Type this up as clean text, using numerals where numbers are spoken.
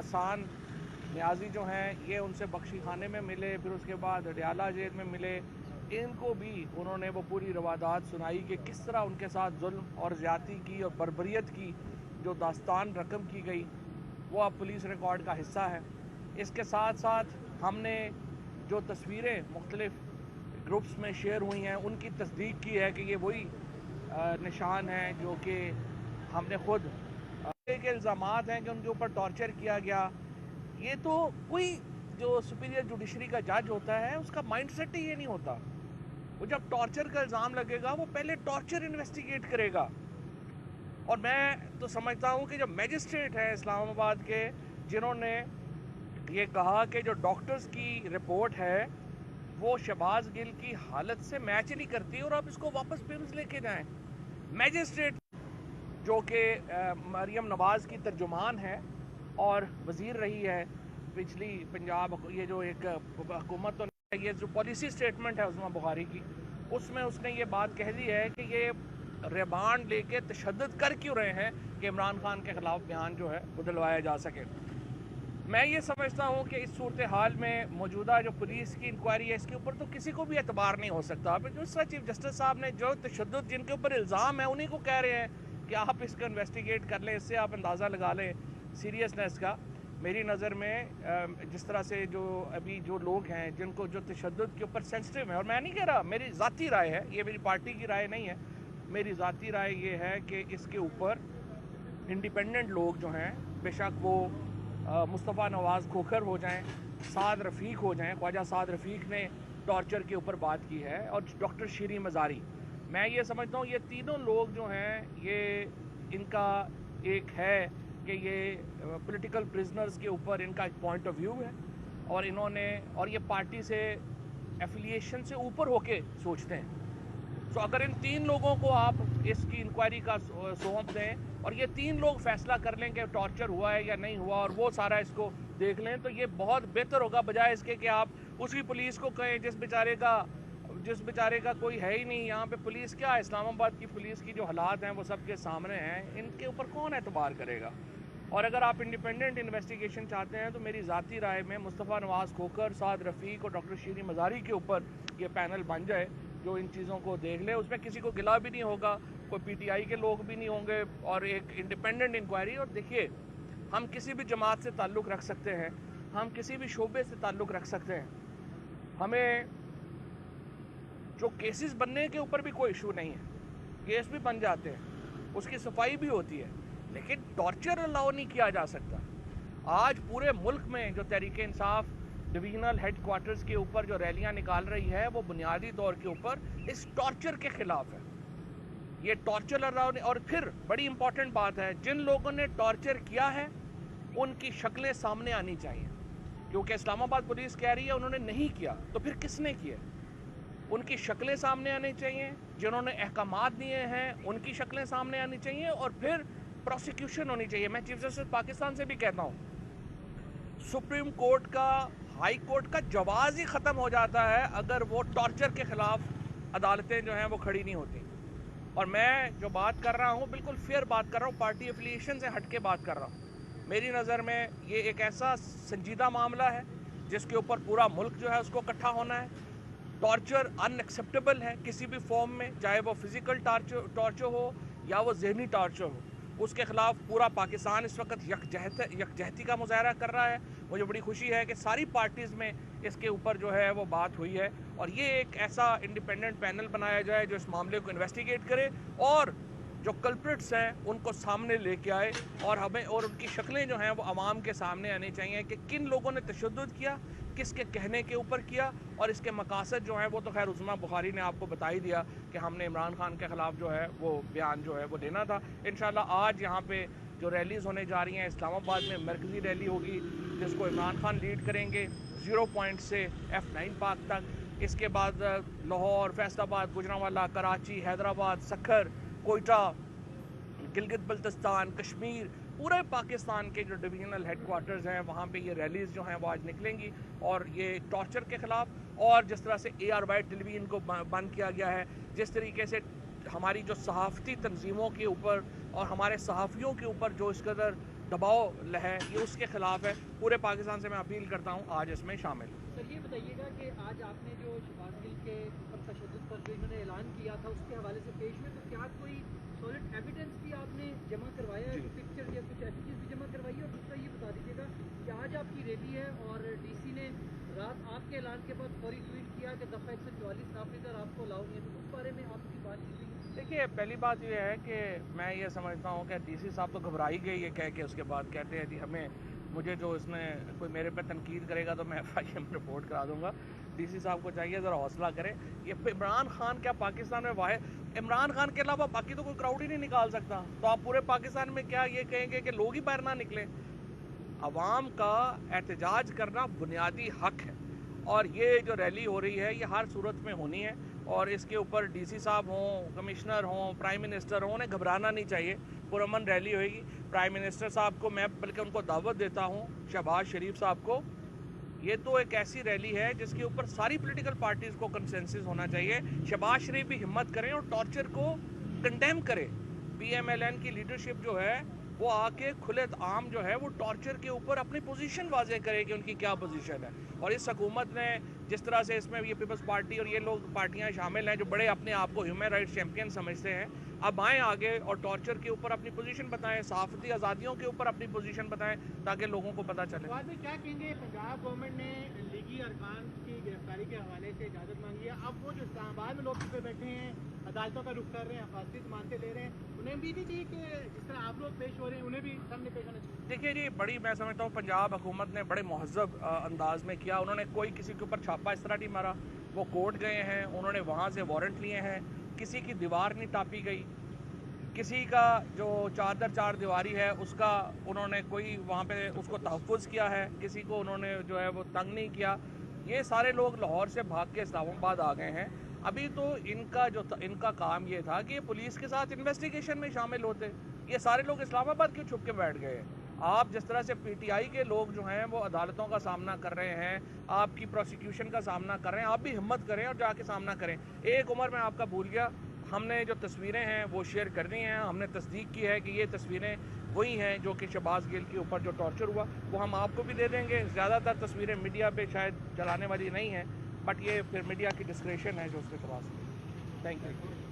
आसान न्याजी जो हैं ये उनसे बख्शी खाने में मिले, फिर उसके बाद अडयाला जेल में मिले। इनको भी उन्होंने वो पूरी रवादात सुनाई कि किस तरह उनके साथ जुल्म और ज़्यादती की और बर्बरियत की जो दास्तान रकम की गई वो अब पुलिस रिकॉर्ड का हिस्सा है। इसके साथ साथ हमने जो तस्वीरें मुख्तलिफ ग्रुप्स में शेयर हुई हैं उनकी तस्दीक की है कि ये वही निशान हैं जो कि हमने खुद के इल्ज़ामात हैं कि उनके ऊपर टॉर्चर किया गया। ये तो कोई जो सुपीरियर जुडिशरी का जज होता है उसका माइंड सेट ही ये नहीं होता। वो जब टॉर्चर का इल्ज़ाम लगेगा वो पहले टॉर्चर इन्वेस्टिगेट करेगा। और मैं तो समझता हूँ कि जो मैजिस्ट्रेट हैं इस्लामाबाद के जिन्होंने ये कहा कि जो डॉक्टर्स की रिपोर्ट है वो शहबाज गिल की हालत से मैच नहीं करती और आप इसको वापस पिम्स लेके जाएं। मैजिस्ट्रेट जो कि मरियम नवाज़ की तर्जुमान है और वज़ीर रही है पिछली पंजाब, ये जो एक हुकूमत, तो ये जो पॉलिसी स्टेटमेंट है उस्मा बुखारी की उसमें उसने ये बात कह दी है कि ये रिमांड लेके तशद्दुद कर क्यों रहे हैं कि इमरान खान के ख़िलाफ़ बयान जो है वो दिलवाया जा सके। मैं ये समझता हूँ कि इस सूरत हाल में मौजूदा जो पुलिस की इंक्वायरी है इसके ऊपर तो किसी को भी एतबार नहीं हो सकता। दूसरा चीफ जस्टिस साहब ने जो तशद्दुद जिनके ऊपर इल्ज़ाम है उन्हीं को कह रहे हैं कि आप इसको इन्वेस्टिगेट कर लें। इससे आप अंदाज़ा लगा लें सीरियसनेस का। मेरी नज़र में जिस तरह से जो अभी जो लोग हैं जिनको जो तशद्दुद के ऊपर सेंसिटिव है, और मैं नहीं कह रहा, मेरी ज़ाती राय है, ये मेरी पार्टी की राय नहीं है, मेरी ज़ाती राय ये है कि इसके ऊपर इंडिपेंडेंट लोग जो हैं, बेशक वो मुस्तफ़ा नवाज़ खोखर हो जाएं, साद रफ़ीक हो जाएं, ख्वाजा साद रफ़ीक ने टॉर्चर के ऊपर बात की है, और डॉक्टर शीरी मज़ारी, मैं ये समझता हूँ ये तीनों लोग जो हैं ये इनका एक है कि ये पॉलिटिकल प्रिजनर्स के ऊपर इनका एक पॉइंट ऑफ व्यू है और इन्होंने और ये पार्टी से एफिलिएशन से ऊपर होके सोचते हैं। तो अगर इन तीन लोगों को आप इसकी इंक्वायरी का सौंप दें और ये तीन लोग फैसला कर लें कि टॉर्चर हुआ है या नहीं हुआ और वो सारा इसको देख लें तो ये बहुत बेहतर होगा, बजाय इसके कि आप उसी पुलिस को कहें जिस बेचारे का कोई है ही नहीं। यहाँ पे पुलिस क्या है, इस्लामाबाद की पुलिस की जो हालात हैं वो सबके सामने हैं, इनके ऊपर कौन एतबार करेगा। और अगर आप इंडिपेंडेंट इन्वेस्टिगेशन चाहते हैं तो मेरी ज़ाती राय में मुस्तफ़ा नवाज़ खोखर, साद रफ़ीक और डॉक्टर शीरी मज़ारी के ऊपर ये पैनल बन जाए जो इन चीज़ों को देख ले। उसमें किसी को गिला भी नहीं होगा, कोई पीटीआई के लोग भी नहीं होंगे, और एक इंडिपेंडेंट इंक्वायरी। और देखिए, हम किसी भी जमात से ताल्लुक़ रख सकते हैं, हम किसी भी शोबे से ताल्लुक़ रख सकते हैं, हमें जो केसेस बनने के ऊपर भी कोई इशू नहीं है, केस भी बन जाते हैं, उसकी सफाई भी होती है, लेकिन टॉर्चर अलाउ नहीं किया जा सकता। आज पूरे मुल्क में जो Tehreek Insaf divisional head quarters के ऊपर जो रैलियां निकाल रही है वो बुनियादी तौर के ऊपर इस टॉर्चर के खिलाफ है। ये टॉर्चर अलाउ नहीं। और फिर बड़ी इंपॉर्टेंट बात है, जिन लोगों ने टॉर्चर किया है उनकी शक्लें सामने आनी चाहिए, क्योंकि इस्लामाबाद पुलिस कह रही है उन्होंने नहीं किया, तो फिर किसने किया? उनकी शक्लें सामने आनी चाहिए, जिन्होंने अहकामात दिए हैं उनकी शक्लें सामने आनी चाहिए, और फिर प्रोसिक्यूशन होनी चाहिए। मैं चीफ जस्टिस पाकिस्तान से भी कहता हूँ, सुप्रीम कोर्ट का, हाई कोर्ट का जवाज़ ही ख़त्म हो जाता है अगर वो टॉर्चर के ख़िलाफ़ अदालतें जो हैं वो खड़ी नहीं होती। और मैं जो बात कर रहा हूँ बिल्कुल फेयर बात कर रहा हूँ, पार्टी एफिलिएशन से हट के बात कर रहा हूँ। मेरी नज़र में ये एक ऐसा संजीदा मामला है जिसके ऊपर पूरा मुल्क जो है उसको इकट्ठा होना है। टॉर्चर अनएक्सेप्टेबल है किसी भी फॉर्म में, चाहे वो फिज़िकल टॉर्चर हो या वो ज़हनी टॉर्चर हो, उसके ख़िलाफ़ पूरा पाकिस्तान इस वक्त यकजहती का मुजाहरा कर रहा है। मुझे बड़ी खुशी है कि सारी पार्टीज़ में इसके ऊपर जो है वो बात हुई है, और ये एक ऐसा इंडिपेंडेंट पैनल बनाया जाए जो इस मामले को इन्वेस्टिगेट करे और जो कल्प्रिट्स हैं उनको सामने लेके आए, और हमें और उनकी शक्लें जो हैं वो आवाम के सामने आनी चाहिए कि किन लोगों ने तशद्दुद किया, किसके कहने के ऊपर किया, और इसके मकासद जो हैं वो तो खैर उस्मा बुखारी ने आपको बता ही दिया कि हमने इमरान खान के ख़िलाफ़ जो है वो बयान जो है वो देना था। इंशाल्लाह आज यहाँ पे जो रैलीज़ होने जा रही हैं, इस्लामाबाद में मरकज़ी रैली होगी जिसको इमरान खान लीड करेंगे 0 पॉइंट से F9 पार्क तक। इसके बाद लाहौर, फैसलाबाद, गुजरांवाला, कराची, हैदराबाद, सखर, कोयटा, गिलगित बल्तिस्तान, कश्मीर, पूरे पाकिस्तान के जो डिवीजनल हेड क्वार्टर्स हैं वहाँ पे ये रैलीज़ जो हैं वो आज निकलेंगी, और ये टॉर्चर के ख़िलाफ़, और जिस तरह से AR टेलीविज़न को बंद किया गया है, जिस तरीके से हमारी जो सहाफ़ती तंजीमों के ऊपर और हमारे सहाफ़ियों के ऊपर जो इस कदर दबाव है, ये उसके खिलाफ है। पूरे पाकिस्तान से मैं अपील करता हूँ आज इसमें शामिल। सर ये बताइएगा कि आज आपने जो शहबाज गिल के ऊपर तशद्दुद पर जो इन्होंने ऐलान किया था उसके हवाले से पेश में, तो क्या कोई सॉलिड एविडेंस भी आपने जमा करवाया है, पिक्चर या कुछ एविडेंस भी जमा करवाई है? और दूसरा ये बता दीजिएगा कि आज आपकी रैली है और डीसी ने रात आपके ऐलान के बाद फौरी ट्वीट किया कि दफ़ा 144 नाफिज और आपको अलाउ नहीं है, तो उस बारे में आपकी बात की हुई? देखिए, पहली बात ये है कि मैं ये समझता हूँ कि डीसी साहब तो घबरा ही गए ये कह के, उसके बाद कहते हैं जी हमें, मुझे जो इसने कोई मेरे पे तनकीद करेगा तो मैं FIM रिपोर्ट करा दूंगा। डीसी साहब को चाहिए ज़रा हौसला करें। ये इमरान खान क्या पाकिस्तान में वाहिद, इमरान खान के अलावा बाकी तो कोई क्राउड ही नहीं निकाल सकता, तो आप पूरे पाकिस्तान में क्या ये कहेंगे कि लोग ही बाहर ना निकले? अवाम का एहतजाज करना बुनियादी हक है, और ये जो रैली हो रही है ये हर सूरत में होनी है, और इसके ऊपर डीसी साहब हों, कमिश्नर हों, प्राइम मिनिस्टर हों, उन्हें घबराना नहीं चाहिए। पुरअमन रैली होगी। प्राइम मिनिस्टर साहब को मैं बल्कि उनको दावत देता हूँ, शहबाज शरीफ साहब को, ये तो एक ऐसी रैली है जिसके ऊपर सारी पॉलिटिकल पार्टीज़ को कंसेंसस होना चाहिए। शहबाज शरीफ भी हिम्मत करें और टॉर्चर को कंडेम करें। PMLN की लीडरशिप जो है वो आके खुले आम जो है वो टॉर्चर के ऊपर अपनी पोजीशन वाज़े करे कि उनकी क्या पोजीशन है। और इस हुकूमत ने जिस तरह से इसमें ये पीपल्स पार्टी और ये लोग पार्टियां शामिल हैं जो बड़े अपने आप को ह्यूमन राइट्स चैम्पियन समझते हैं, अब आएँ आगे और टॉर्चर के ऊपर अपनी पोजीशन बताएं, सहाफ़ती आज़ादियों के ऊपर अपनी पोजीशन बताएं, ताकि लोगों को पता चले। बाद में क्या कहेंगे, पंजाब गवर्नमेंट ने लीगी अरकान की गिरफ्तारी के हवाले से इजाज़त मांगी है, अब वो जो इस्लामाबाद में लोग पे बैठे हैं, अदालतों का रुख कर रहे हैं, हिफाजती ज़मानतें ले रहे हैं, उन्हें भी नहीं चाहिए कि जिस तरह आप लोग पेश हो रहे हैं उन्हें भी सामने पेश होना चाहिए? देखिए जी, बड़ी मैं समझता हूँ पंजाब हुकूमत ने बड़े महज़ब अंदाज में किया। उन्होंने कोई किसी के ऊपर छापा इस तरह नहीं मारा। वो कोर्ट गए हैं, उन्होंने वहाँ से वारंट लिए हैं, किसी की दीवार नहीं टापी गई, किसी का जो चादर चार दीवारी है उसका उन्होंने कोई वहाँ पे उसको तहफ़्फ़ुज़ किया है, किसी को उन्होंने जो है वो तंग नहीं किया। ये सारे लोग लाहौर से भाग के इस्लामाबाद आ गए हैं। अभी तो इनका काम ये था कि पुलिस के साथ इन्वेस्टिगेशन में शामिल होते। ये सारे लोग इस्लामाबाद क्यों छुप के बैठ गए? आप जिस तरह से PTI के लोग जो हैं वो अदालतों का सामना कर रहे हैं, आपकी प्रोसिक्यूशन का सामना कर रहे हैं, आप भी हिम्मत करें और जाके सामना करें। एक उमर में आपका भूल गया, हमने जो तस्वीरें हैं वो शेयर करनी हैं। हमने तस्दीक की है कि ये तस्वीरें वही हैं जो कि शहबाज गिल के ऊपर जो टॉर्चर हुआ वो हम आपको भी दे देंगे। ज़्यादातर तस्वीरें मीडिया पे शायद चलाने वाली नहीं हैं, बट ये फिर मीडिया की डिस्क्रेशन है जो उसके पास। Thank you.